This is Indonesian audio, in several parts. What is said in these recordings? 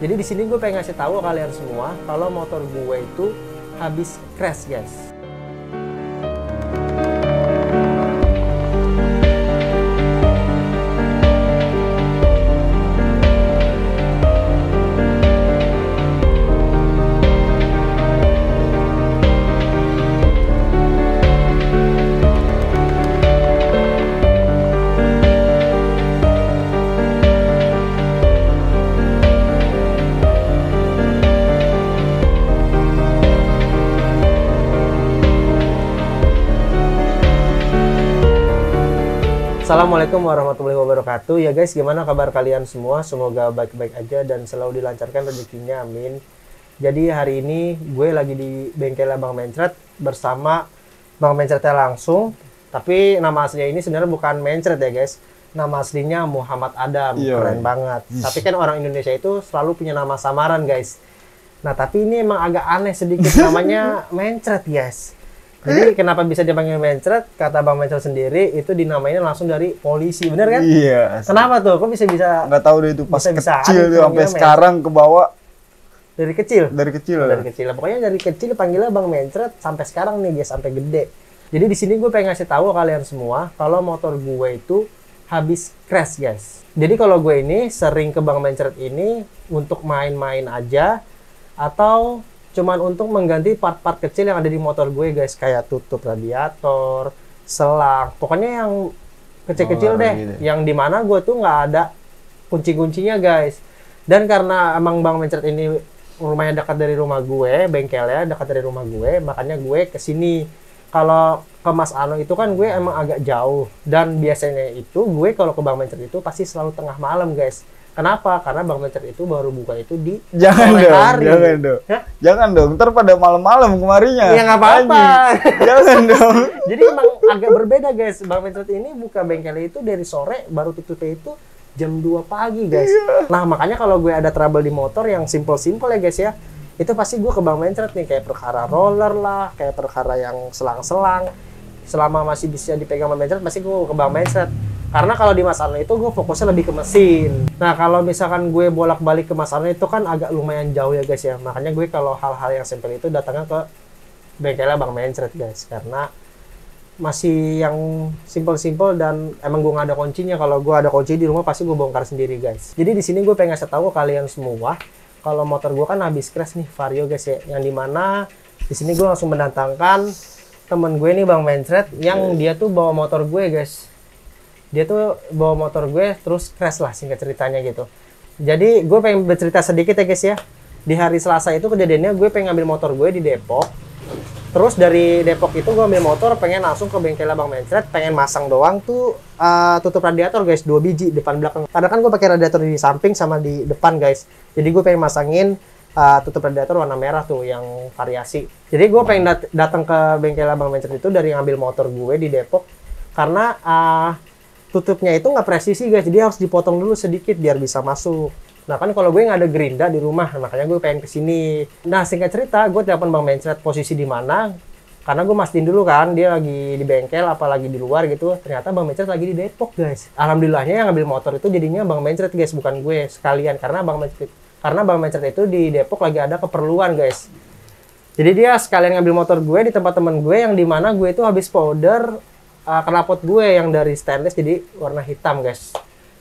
Jadi di sini gue pengen ngasih tahu kalian semua kalau motor gue itu habis crash, guys. Assalamualaikum warahmatullahi wabarakatuh. Ya guys, gimana kabar kalian semua? Semoga baik-baik aja dan selalu dilancarkan rezekinya, amin. Jadi hari ini gue lagi di bengkel Bang Mencret bersama Bang Mencretnya langsung. Tapi nama aslinya ini sebenarnya bukan Mencret ya guys. Nama aslinya Muhammad Adam, keren banget. Tapi kan orang Indonesia itu selalu punya nama samaran guys. Nah tapi ini emang agak aneh sedikit namanya Mencret guys. Jadi kenapa bisa dipanggil Mencret? Kata Bang Mencret sendiri itu dinamainnya langsung dari polisi, bener kan? Iya. Kenapa tuh? Kok bisa? Nggak tahu deh itu pas bisa kecil tuh sampai sekarang ke bawah. Dari kecil. Dari kecil. Dari kecil. Pokoknya dari kecil panggilnya Bang Mencret sampai sekarang nih guys, sampai gede. Jadi di sini gue pengen ngasih tahu kalian semua kalau motor gue itu habis crash guys. Jadi kalau gue ini sering ke Bang Mencret ini untuk main-main aja atau cuman untuk mengganti part-part kecil yang ada di motor gue guys, kayak tutup radiator, selang, pokoknya yang kecil-kecil deh, gitu. Yang dimana gue tuh nggak ada kunci-kuncinya guys. Dan karena emang Bang Mencret ini rumahnya dekat dari rumah gue, bengkelnya dekat dari rumah gue, makanya gue kesini. Kalau ke Mas Ano itu kan gue emang agak jauh, dan biasanya itu gue kalau ke Bang Mencret itu pasti selalu tengah malam guys. Kenapa? Karena Bang Mencret itu baru buka itu di sore hari. Jangan dong. Hah? Jangan dong. Ntar pada malam-malam kemarinya. Ya nggak apa-apa. Jangan dong. Jadi emang agak berbeda guys. Bang Mencret ini buka bengkelnya itu dari sore, baru tutupnya itu jam 2 pagi guys. Iya. Nah makanya kalau gue ada trouble di motor yang simple-simple ya guys ya, itu pasti gue ke Bang Mencret nih, kayak perkara roller lah, kayak perkara yang selang-selang. Selama masih bisa dipegang Bang Mencret, pasti gue ke Bang Mencret. Karena kalau di Mas Arno itu gue fokusnya lebih ke mesin. Nah kalau misalkan gue bolak-balik ke Mas Arno itu kan agak lumayan jauh ya guys ya. Makanya gue kalau hal-hal yang simple itu datangnya ke bengkelnya Bang Mencret guys. Karena masih yang simple-simple dan emang gue nggak ada kuncinya. Kalau gue ada kunci di rumah pasti gue bongkar sendiri guys. Jadi di sini gue pengen ngasih tahu ke kalian semua kalau motor gue kan habis crash nih, Vario guys ya. Yang dimana di sini gue langsung mendatangkan temen gue nih Bang Mencret yang dia tuh bawa motor gue guys. Dia tuh bawa motor gue terus crash lah, singkat ceritanya gitu. Jadi gue pengen bercerita sedikit ya guys ya. Di hari Selasa itu kejadiannya gue pengen ngambil motor gue di Depok. Terus dari Depok itu gue ambil motor pengen langsung ke bengkel Bang Mencret, pengen masang doang tuh tutup radiator guys, 2 biji depan belakang. Karena kan gue pakai radiator di samping sama di depan guys. Jadi gue pengen masangin tutup radiator warna merah tuh yang variasi. Jadi gue pengen datang ke bengkel Bang Mencret itu dari ngambil motor gue di Depok karena tutupnya itu nggak presisi guys, jadi harus dipotong dulu sedikit biar bisa masuk. Nah kan kalau gue nggak ada gerinda di rumah, makanya gue pengen kesini. Nah singkat cerita, gue telepon Bang Mencret posisi di mana, karena gue mastiin dulu kan dia lagi di bengkel apalagi di luar gitu. Ternyata Bang Mencret lagi di Depok guys. Alhamdulillahnya yang ngambil motor itu jadinya Bang Mencret guys, bukan gue sekalian, karena Bang Mencret itu di Depok lagi ada keperluan guys. Jadi dia sekalian ngambil motor gue di tempat temen gue yang dimana gue itu habis powder knalpot gue yang dari stainless jadi warna hitam guys,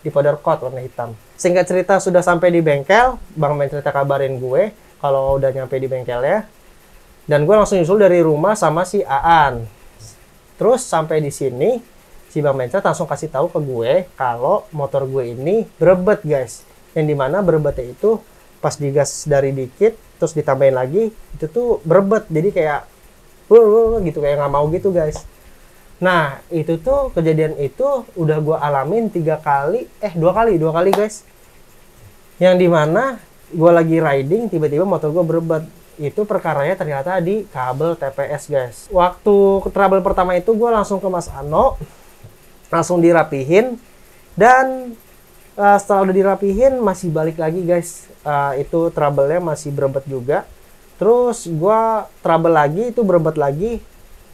di powder coat warna hitam. Singkat cerita sudah sampai di bengkel, Bang Mencret kabarin gue kalau udah nyampe di bengkelnya, dan gue langsung nyusul dari rumah sama si Aan. Terus sampai di sini si Bang Mencret langsung kasih tahu ke gue kalau motor gue ini berebet guys, yang dimana berebetnya itu pas digas dari dikit terus ditambahin lagi itu tuh berebet, jadi kayak gitu, kayak nggak mau gitu guys. Nah itu tuh kejadian itu udah gue alamin 2 kali guys, yang dimana gue lagi riding tiba-tiba motor gue berebet. Itu perkaranya ternyata di kabel TPS guys. Waktu trouble pertama itu gue langsung ke Mas Ano, langsung dirapihin, dan setelah udah dirapihin masih balik lagi guys, itu trouble-nya masih berebet juga. Terus gue trouble lagi, itu berebet lagi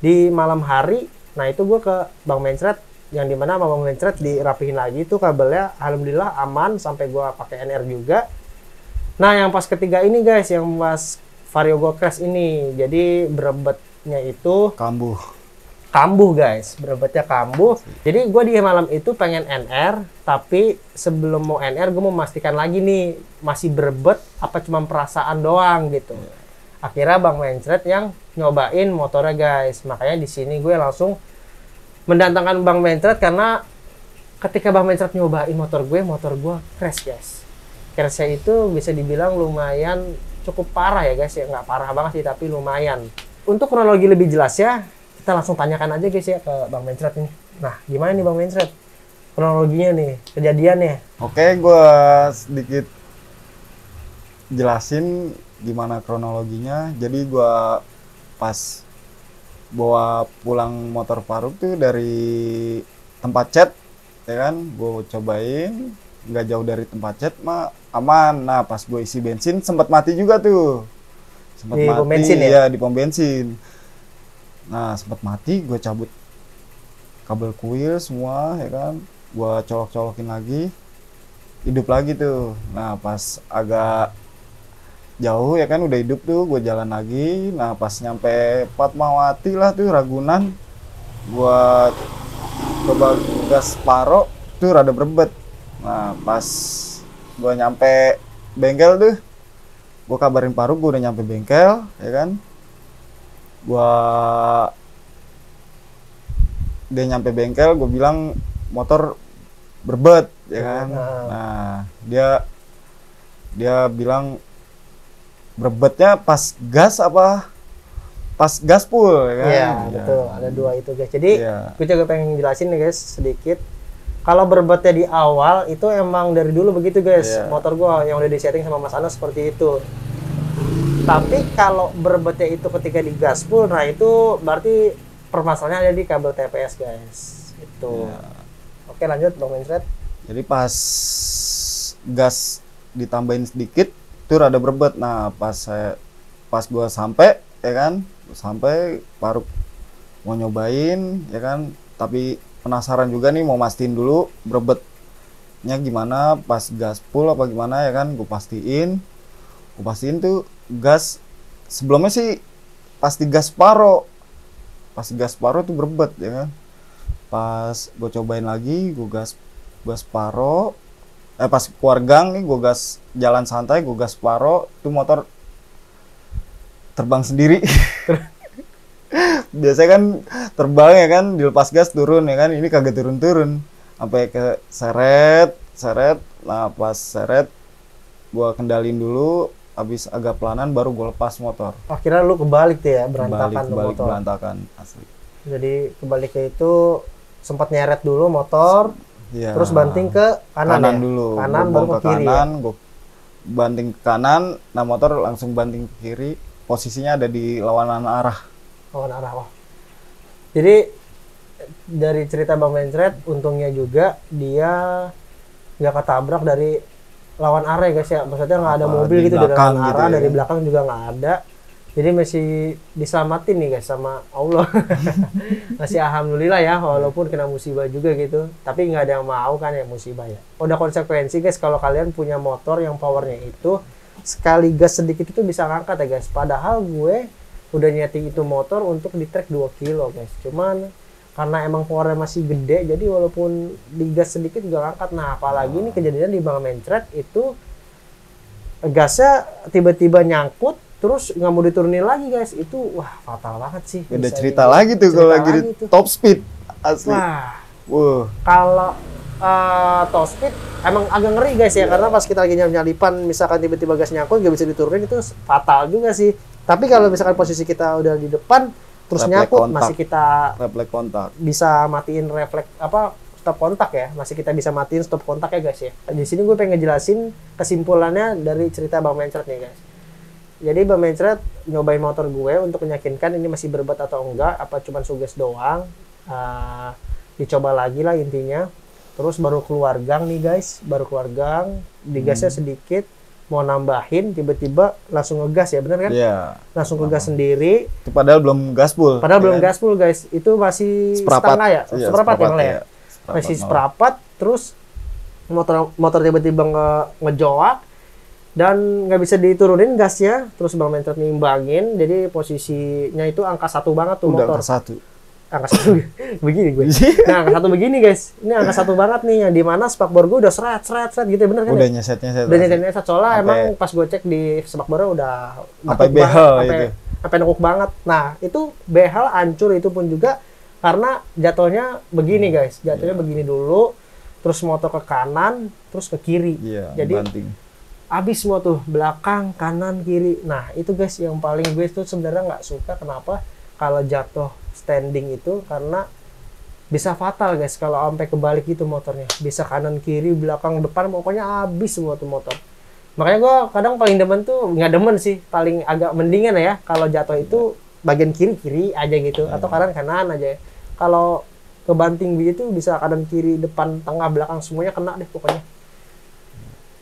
di malam hari. Nah itu gue ke Bang Mencret, yang dimana Bang Mencret dirapihin lagi tuh kabelnya, alhamdulillah aman sampai gue pakai NR juga. Nah, yang pas ketiga ini guys, yang pas Vario gue crash ini, jadi berebetnya itu kambuh guys, berebetnya kambuh. Jadi gue di malam itu pengen NR, tapi sebelum mau NR gue mau memastikan lagi nih, masih berebet apa cuma perasaan doang gitu. Akhirnya Bang Mencret yang nyobain motornya guys, makanya di sini gue langsung mendatangkan Bang Mencret karena ketika Bang Mencret nyobain motor gue crash guys. Crashnya itu bisa dibilang lumayan cukup parah ya guys ya, nggak parah banget sih tapi lumayan. Untuk kronologi lebih jelas ya, kita langsung tanyakan aja guys ya ke Bang Mencret ini. Nah, gimana nih Bang Mencret kronologinya nih, kejadiannya? Oke, gue sedikit jelasin gimana kronologinya. Jadi gue pas bawa pulang motor Faruk tuh dari tempat cat, ya kan, gue cobain, nggak jauh dari tempat cat mah aman. Nah, pas gue isi bensin sempat mati juga tuh, sempat Di mati pom bensin ya? Iya, di pom bensin. Nah, sempat mati, gue cabut kabel kuil semua, ya kan, gue colok-colokin lagi, hidup lagi tuh. Nah, pas agak jauh ya kan udah hidup tuh, gue jalan lagi. Nah, pas nyampe Fatmawati lah tuh Ragunan, gue coba gas paro tuh rada berebet. Nah, pas gue nyampe bengkel tuh, gue kabarin Faruk gue udah nyampe bengkel, ya kan. Dia nyampe bengkel, gue bilang motor berbet, ya kan. Nah, dia bilang berbetnya pas gas apa pas gaspul, ya kan. Iya, betul, ada dua itu guys. Jadi gue juga pengen jelasin nih guys sedikit. Kalau berbetnya di awal itu emang dari dulu begitu guys. Motor gua yang udah disetting sama Mas Anas seperti itu. Tapi kalau berbetnya itu ketika di gaspul, nah itu berarti permasalahannya ada di kabel TPS guys. Itu. Oke, lanjut Bang Mencret. Jadi pas gas ditambahin sedikit itu rada berebet. Nah, pas gua sampai, ya kan, sampai Faruk mau nyobain, ya kan, tapi penasaran juga nih, mau mastiin dulu berebetnya gimana pas gas full apa gimana, ya kan. Gue pastiin tuh gas sebelumnya sih pasti gas paro tuh berebet, ya kan. Pas gue cobain lagi, gue gas paro, pas keluar gang nih gue gas jalan santai, gue gas paro tuh motor terbang sendiri. Biasanya kan terbang, ya kan, dilepas gas turun, ya kan, ini kagak turun-turun sampai ke seret. Nah, pas seret gua kendalin dulu, habis agak pelanan baru gua lepas motor. Akhirnya lu kebalik tuh ya, berantakan kebalik motor. berantakan asli. Jadi kebaliknya itu sempat nyeret dulu motor, terus banting ke kanan ya? Dulu. Kanan gua baru ke kiri kanan, ya? gua banting ke kanan, nah motor langsung banting ke kiri, posisinya ada di lawanan arah. Wah. Jadi dari cerita Bang Mencret, untungnya juga dia nggak ketabrak dari lawan arah ya guys ya. Maksudnya nggak ada mobil gitu dari lawan arah, dari belakang juga nggak ada. Jadi masih diselamatin nih guys sama Allah. Masih alhamdulillah ya, walaupun kena musibah juga gitu. Tapi nggak ada yang mau kan ya musibah ya. Udah konsekuensi guys kalau kalian punya motor yang powernya itu sekali gas sedikit itu bisa ngangkat ya guys. Padahal gue udah nyeting itu motor untuk di trek 2 kilo guys, cuman karena emang powernya masih gede, jadi walaupun digas sedikit juga ngangkat. Nah, apalagi ini kejadian di Bang Mencret itu gasnya tiba-tiba nyangkut terus nggak mau diturunin lagi guys. Itu wah fatal banget sih. Beda cerita lagi tuh kalau lagi di top speed asli. Kalau top speed emang agak ngeri guys ya, karena pas kita lagi nyalipan misalkan tiba-tiba gas nyangkut nggak bisa diturunin, itu fatal juga sih. Tapi kalau misalkan posisi kita udah di depan terus nyangkut, masih kita refleks kontak, bisa matiin refleks stop kontak ya, masih kita bisa matiin stop kontak ya guys ya. Di sini gue pengen ngejelasin kesimpulannya dari cerita Bang Mencret nih guys. Jadi Bang Mencret nyobain motor gue untuk meyakinkan ini masih berbet atau enggak, apa cuma suges doang. Dicoba lagi lah intinya. Terus baru keluar gang nih guys, digasnya sedikit, mau nambahin, tiba-tiba langsung ngegas ya, bener kan? Iya. Langsung ngegas sendiri. Itu padahal belum gaspul. Belum gaspul guys, itu masih setengah ya, seperempat ya malah ya. Masih seperempat, terus motor tiba-tiba ngejoak, Dan nggak bisa diturunin gasnya, terus Bang Mencret nimbangin, jadi posisinya itu angka 1 banget tuh Udah motor. angka 1. Angka 1 begini gue. Nah, angka 1 begini guys. Ini angka 1 banget nih, yang dimana spakbor gue udah seret gitu ya, bener kan? Udah Ya? nyeset. Udah nyeset soalnya Sampai- emang pas gue cek di spakbornya udah Sampai nekuk behel banget, itu. sampai nekuk banget. Nah, itu behel hancur itu pun juga karena jatuhnya begini guys. Jatuhnya begini dulu, terus motor ke kanan, terus ke kiri. Iya, Jadi banting. abis semua tuh, belakang, kanan, kiri. Nah itu guys yang paling gue tuh sebenarnya nggak suka, kenapa kalau jatuh standing itu, karena bisa fatal guys kalau sampai kebalik itu motornya, bisa kanan kiri belakang depan, pokoknya abis semua tuh motor. Makanya gue kadang paling demen tuh, nggak demen sih, paling agak mendingan ya kalau jatuh itu bagian kiri aja gitu, atau kanan aja ya. Kalau kebanting begitu bisa kanan kiri depan tengah belakang semuanya kena deh pokoknya.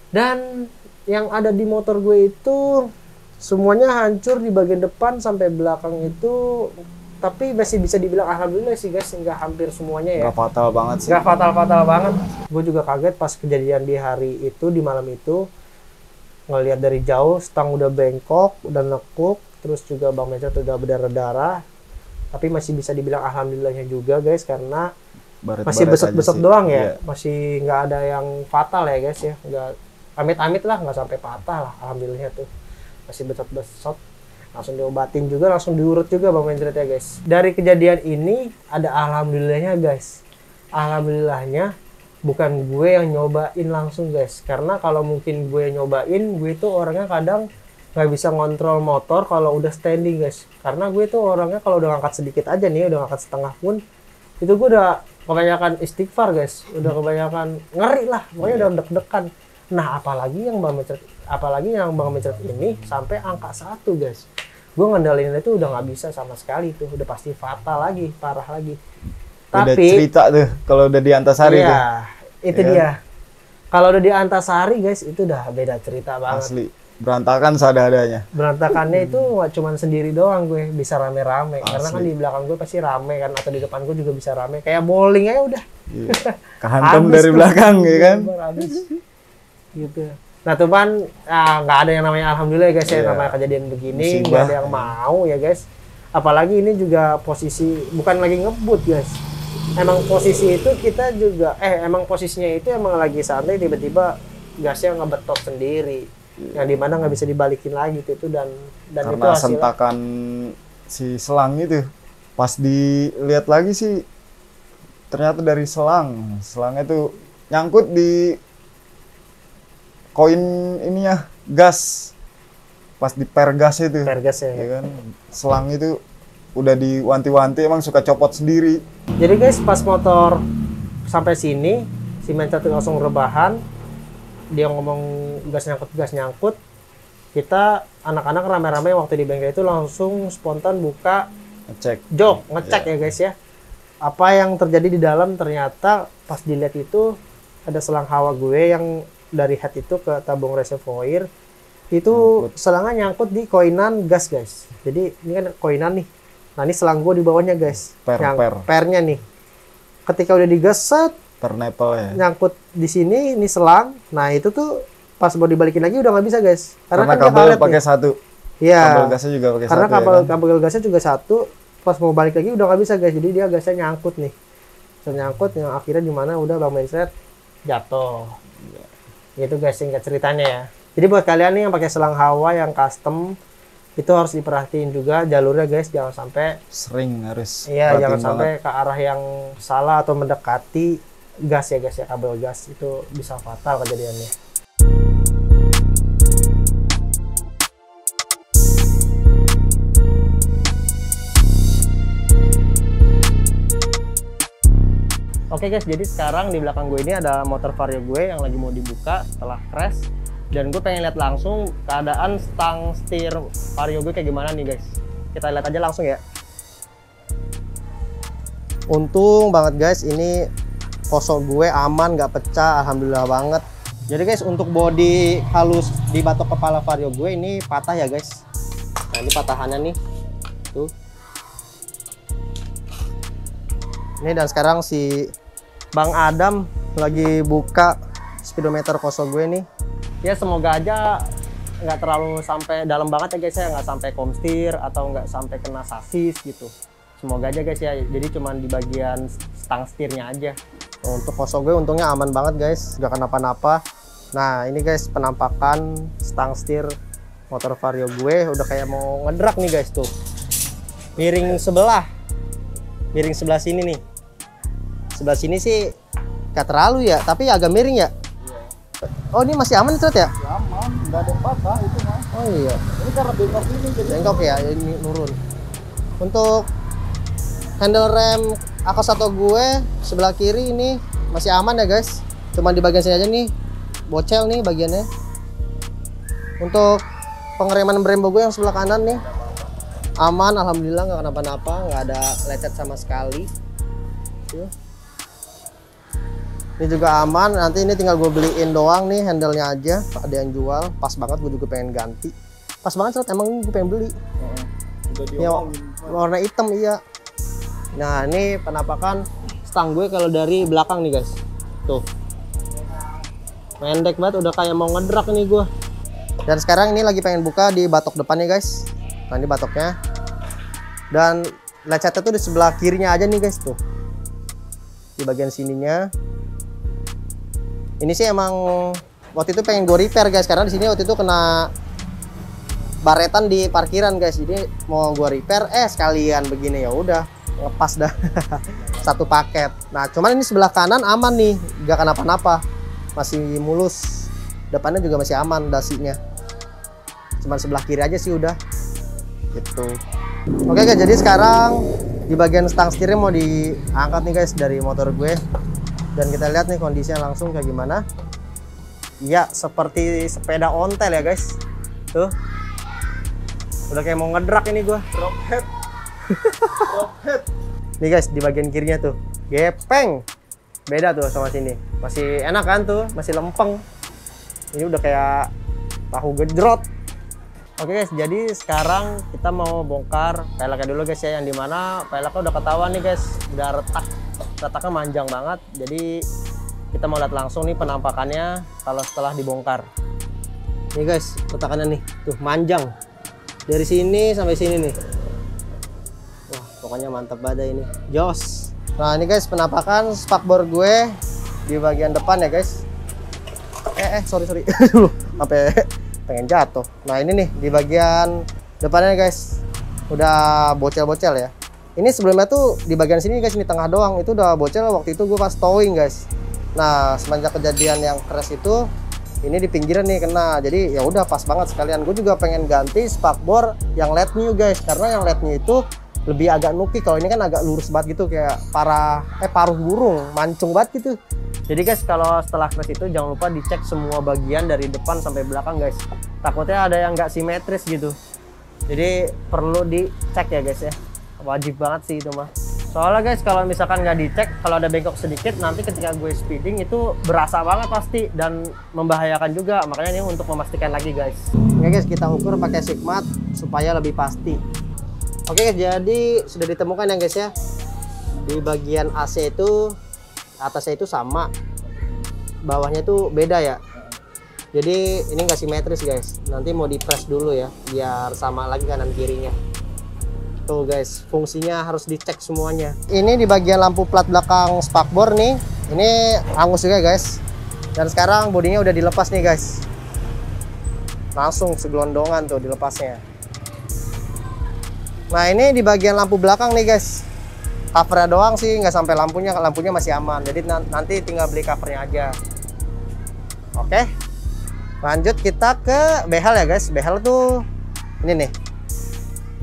Dan yang ada di motor gue itu semuanya hancur di bagian depan sampai belakang itu, tapi masih bisa dibilang alhamdulillah sih guys, nggak hampir semuanya ya. Nggak fatal banget sih. Nggak fatal banget. Gue juga kaget pas kejadian di hari itu, di malam itu, ngelihat dari jauh stang udah bengkok, udah nekuk, terus juga Bang Mencret udah berdarah-darah, tapi masih bisa dibilang alhamdulillahnya juga guys, karena masih besot-besot doang ya. Iya. Masih nggak ada yang fatal ya guys ya, nggak amit-amit lah, nggak sampai patah lah, alhamdulillahnya tuh. Masih besot-besot, langsung diobatin juga, langsung diurut juga Bang Mencret ya guys. Dari kejadian ini ada alhamdulillahnya guys. Alhamdulillahnya bukan gue yang nyobain langsung guys, karena kalau mungkin gue yang nyobain, gue tuh orangnya kadang nggak bisa ngontrol motor kalau udah standing guys. Karena gue tuh orangnya kalau udah ngangkat sedikit aja nih, udah ngangkat setengah pun, itu gue udah kebanyakan istighfar guys, udah kebanyakan ngeri lah, pokoknya udah deg-degan. Nah apalagi yang Bang Mencret ini sampai angka 1 guys, gue ngendalin itu udah nggak bisa sama sekali tuh, udah pasti fatal lagi, parah lagi. Udah Tapi cerita tuh kalau udah di Antasari tuh. iya, itu Ya. dia. Kalau udah di Antasari guys, itu udah beda cerita banget. Asli. Berantakan seadanya. Berantakannya itu nggak cuma sendiri doang, gue bisa rame-rame. Karena kan Asli. di belakang gue pasti rame kan, atau di depan gue juga bisa rame. Kayak bowling aja udah. Iya. Kehantam Habis dari tuh. belakang ya kan. Habis. Gitu. Nah tuh kan nggak ada yang namanya alhamdulillah ya guys ya, Iya. namanya kejadian begini Musibah. nggak ada yang mau ya guys. Apalagi ini juga posisi bukan lagi ngebut guys. Emang posisi itu kita juga emang posisinya itu emang lagi santai, tiba-tiba gasnya ngebetot sendiri. Yang dimana nggak bisa dibalikin lagi itu dan itu Karena hasilnya. sentakan si selang itu. Pas dilihat lagi sih ternyata dari selangnya tuh nyangkut di koin ininya gas, pas di pergas itu Pergas ya. ya kan, selang itu udah diwanti-wanti emang suka copot sendiri. Jadi guys pas motor sampai sini si Mencret langsung rebahan, dia ngomong gas nyangkut, kita anak-anak rame-rame waktu di bengkel itu langsung spontan buka Ngecek ngecek ya guys ya, apa yang terjadi di dalam. Ternyata pas dilihat itu ada selang hawa gue yang dari head itu ke tabung reservoir itu selangnya nyangkut di koinan gas guys. Jadi ini kan koinan nih, nah ini selang gue di bawahnya guys, pernya nih. Ketika udah digas set, ternepel ya, nyangkut di sini, ini selang. Nah itu tuh pas mau dibalikin lagi udah nggak bisa guys, karena kan dia kabel karet pakai nih. satu. Iya. Kabel gasnya juga pakai Karena satu. Ya kan? kabel gasnya juga satu. Pas mau balik lagi udah nggak bisa guys. Jadi dia gasnya nyangkut nih. Nyangkut yang akhirnya di mana udah Bang Mencret jatuh. Itu guys singkat ceritanya ya. Jadi buat kalian nih yang pakai selang hawa yang custom itu harus diperhatiin juga jalurnya guys, jangan sampai sering harus. iya perhatiin jangan banget. sampai ke arah yang salah atau mendekati gas ya guys ya, kabel gas itu bisa fatal kejadiannya. Oke guys, jadi sekarang di belakang gue ini ada motor Vario gue yang lagi mau dibuka setelah crash, dan gue pengen lihat langsung keadaan stang setir Vario gue kayak gimana nih guys. Kita lihat aja langsung ya. Untung banget guys, ini kosong gue aman, nggak pecah, alhamdulillah banget. Jadi guys, untuk bodi halus di batok kepala Vario gue ini patah ya guys. Nah ini patahannya nih, tuh. Ini dan sekarang si Bang Adam lagi buka speedometer kosong gue nih. Ya semoga aja nggak terlalu sampai dalam banget ya guys ya, nggak sampai komstir atau nggak sampai kena sasis gitu. Semoga aja guys ya, jadi cuman di bagian stang setirnya aja. Untuk kosong gue untungnya aman banget guys, nggak kenapa-napa. Nah ini guys penampakan stang setir motor Vario gue udah kayak mau ngedrak nih guys tuh. Miring sebelah sini nih. Sebelah sini sih nggak terlalu ya, tapi agak miring ya. Oh ini masih aman Cret ya? Ya, aman, nggak ada yang patah itu mah. Oh iya. Ini karena bengkok ini jadi. Bengkok ya, ini nurun. Untuk handle rem Akasato gue sebelah kiri ini masih aman ya guys. Cuman di bagian sini aja nih bocel nih bagiannya. Untuk pengereman Brembo gue yang sebelah kanan nih aman, alhamdulillah nggak kenapa-napa, nggak ada lecet sama sekali. Tuh. Ini juga aman, nanti ini tinggal gue beliin doang nih handle-nya aja, ada yang jual, pas banget gue juga pengen ganti. Pas banget Cret, emang gue pengen beli. Ya, warna hitam iya. Nah ini penampakan stang gue kalau dari belakang nih guys. Tuh. Pendek banget, udah kayak mau ngedrak nih gue. Dan sekarang ini lagi pengen buka di batok depan nih guys. Nah ini batoknya. Dan lecetnya tuh di sebelah kirinya aja nih guys tuh. Di bagian sininya. Ini sih emang waktu itu pengen gue repair guys, karena di sini waktu itu kena baretan di parkiran guys. Jadi mau gue repair, sekalian begini ya udah ngepas dah satu paket. Nah cuman ini sebelah kanan aman nih, nggak kenapa-napa, masih mulus. Depannya juga masih aman dasinya. Cuman sebelah kiri aja sih udah gitu. Oke guys, jadi sekarang di bagian stang setirnya mau diangkat nih guys dari motor gue. Dan kita lihat nih kondisinya langsung kayak gimana. Iya, seperti sepeda ontel ya guys. Tuh. Udah kayak mau ngedrak ini gua. Drop head. Drop head. Nih guys, di bagian kirinya tuh. Gepeng. Beda tuh sama sini. Masih enak kan tuh, masih lempeng. Ini udah kayak tahu gejrot. Oke guys, jadi sekarang kita mau bongkar peleknya dulu guys ya, yang dimana peleknya udah ketahuan nih guys, udah retaknya manjang banget. Jadi kita mau lihat langsung nih penampakannya kalau setelah dibongkar. Nih guys, retakannya nih, tuh manjang dari sini sampai sini nih. Wah, pokoknya mantap banget ini, jos. Nah ini guys penampakan spakbor gue di bagian depan ya guys. Sorry sampai pengen jatuh. Nah ini nih di bagian depannya guys udah bocel-bocel ya. Ini sebelumnya tuh di bagian sini guys, ini tengah doang itu udah bocel waktu itu gue pas towing guys. Nah semenjak kejadian yang crash itu ini di pinggiran nih kena, jadi ya udah pas banget sekalian. Gue juga pengen ganti spakbor yang LED new guys, karena yang LED new itu lebih agak nuki. Kalau ini kan agak lurus banget gitu, kayak paruh burung, mancung banget gitu. Jadi guys, kalau setelah crash itu jangan lupa dicek semua bagian dari depan sampai belakang guys. Takutnya ada yang nggak simetris gitu. Jadi perlu dicek ya guys ya. Wajib banget sih itu mah. Soalnya guys, kalau misalkan nggak dicek, kalau ada bengkok sedikit, nanti ketika gue speeding itu berasa banget pasti dan membahayakan juga. Makanya ini untuk memastikan lagi guys. Oke guys, kita ukur pakai sigmat supaya lebih pasti. Oke guys, jadi sudah ditemukan ya guys ya. Di bagian AC itu atasnya itu sama, bawahnya itu beda ya. Jadi ini nggak simetris guys. Nanti mau di-press dulu ya, biar sama lagi kanan kirinya. Tuh guys, fungsinya harus dicek semuanya. Ini di bagian lampu plat belakang spakbor nih, ini hangus juga guys. Dan sekarang bodinya udah dilepas nih guys. Langsung segelondongan tuh dilepasnya. Nah ini di bagian lampu belakang nih guys. Covernya doang sih, nggak sampai lampunya masih aman. Jadi nanti tinggal beli covernya aja. Oke, lanjut kita ke behel ya guys. Behel tuh ini nih.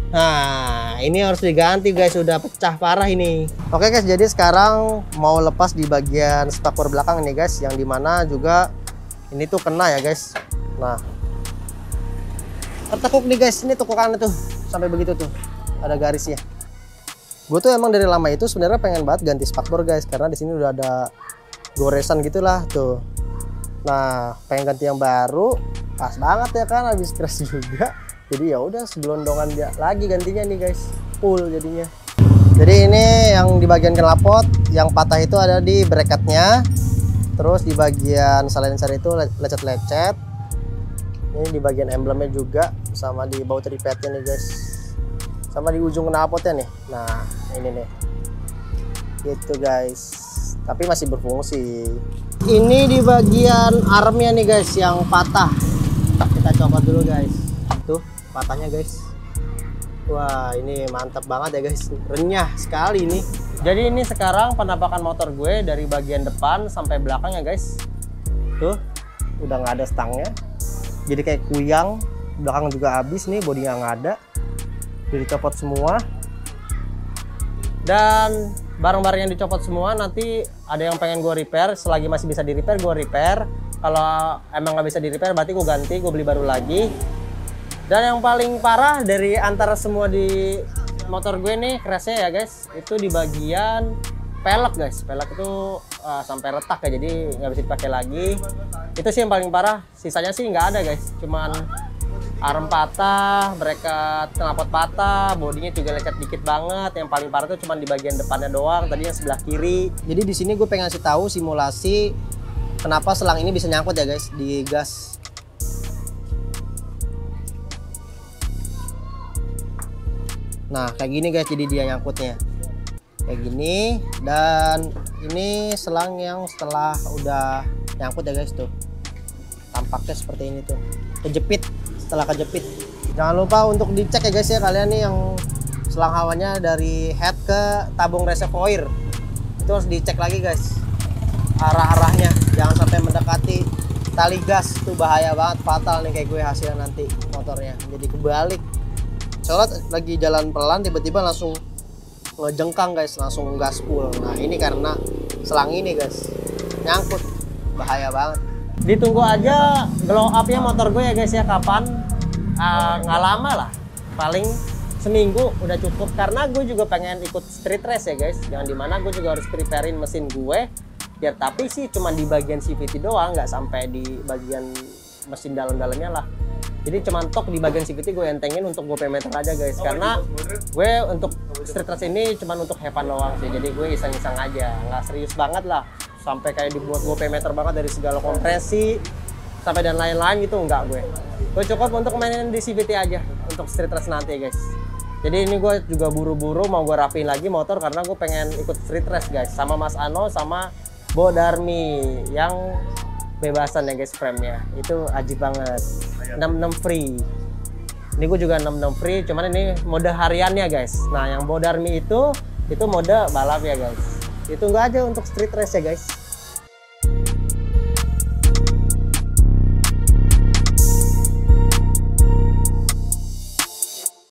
Nah ini harus diganti guys, udah pecah parah ini. Oke guys, jadi sekarang mau lepas di bagian spakbor belakang nih guys, yang dimana juga ini tuh kena ya guys. Nah tertekuk nih guys, ini tekukannya tuh sampai begitu tuh, ada garisnya. Gue tuh emang dari lama itu sebenarnya pengen banget ganti spakbor guys, karena di sini udah ada goresan gitulah tuh. Nah pengen ganti yang baru, pas banget ya kan, habis crash juga. Jadi ya udah segelondongan dia lagi gantinya nih guys, full jadinya. Jadi ini yang di bagian knalpot yang patah itu ada di bracketnya, terus di bagian silencer itu lecet-lecet. Ini di bagian emblemnya juga, sama di baut tripetnya nih guys, sama di ujung knalpotnya nih. Nah ini nih, gitu guys, tapi masih berfungsi. Ini di bagian armnya nih guys yang patah, kita copot dulu guys. Tuh patahnya guys. Wah ini mantap banget ya guys, renyah sekali nih. Jadi ini sekarang penampakan motor gue dari bagian depan sampai belakang ya guys. Tuh udah nggak ada stangnya, jadi kayak kuyang. Belakang juga habis nih, bodinya nggak ada, jadi dicopot semua. Dan barang-barang yang dicopot semua nanti ada yang pengen gue repair, selagi masih bisa di repair gue repair. Kalau emang nggak bisa di repair berarti gue ganti, gue beli baru lagi. Dan yang paling parah dari antara semua di motor gue nih crashnya ya guys, itu di bagian pelek guys. Pelek itu sampai retak ya, jadi nggak bisa dipakai lagi. Itu sih yang paling parah. Sisanya sih nggak ada guys, cuman arm patah, bracket knalpot patah, bodinya juga lecet dikit banget. Yang paling parah tuh cuman di bagian depannya doang, tadi yang sebelah kiri. Jadi di sini gue pengen kasih tahu simulasi kenapa selang ini bisa nyangkut ya guys di gas. Nah kayak gini guys, jadi dia nyangkutnya kayak gini. Dan ini selang yang setelah udah nyangkut ya guys, tuh tampaknya seperti ini tuh, kejepit. Setelah kejepit, jangan lupa untuk dicek ya guys ya, kalian nih yang selang hawanya dari head ke tabung reservoir itu harus dicek lagi guys, arah-arahnya jangan sampai mendekati tali gas, tuh bahaya banget, fatal nih kayak gue hasilnya nanti motornya jadi kebalik. Soalnya lagi jalan pelan tiba-tiba langsung ngejengkang guys, langsung gaspul. Nah ini karena selang ini guys nyangkut, bahaya banget. Ditunggu aja glow up-nya motor gue ya guys ya, kapan. Nggak lama lah, paling seminggu udah cukup, karena gue juga pengen ikut street race ya guys, yang dimana gue juga harus preparein mesin gue biar, tapi sih cuman di bagian CVT doang, nggak sampai di bagian mesin dalam-dalamnya lah. Jadi cuman tok di bagian CVT gue entengin untuk GoP meter aja guys, karena gue untuk street race ini cuman untuk have fun doang sih, jadi gue iseng-iseng aja, nggak serius banget lah sampai kayak dibuat GoP meter banget dari segala kompresi sampai dan lain-lain gitu, enggak. Gue cukup untuk mainin di CVT aja untuk street race nanti guys. Jadi ini gue juga buru-buru mau gue rapiin lagi motor karena gue pengen ikut street race guys, sama Mas Ano sama Bo Darmi yang bebasan ya guys, frame-nya itu ajib banget, 66 free. Ini gue juga 66 free, cuman ini mode hariannya guys. Nah yang Bo Darmi itu mode balap ya guys. Ditunggu aja untuk street race ya guys.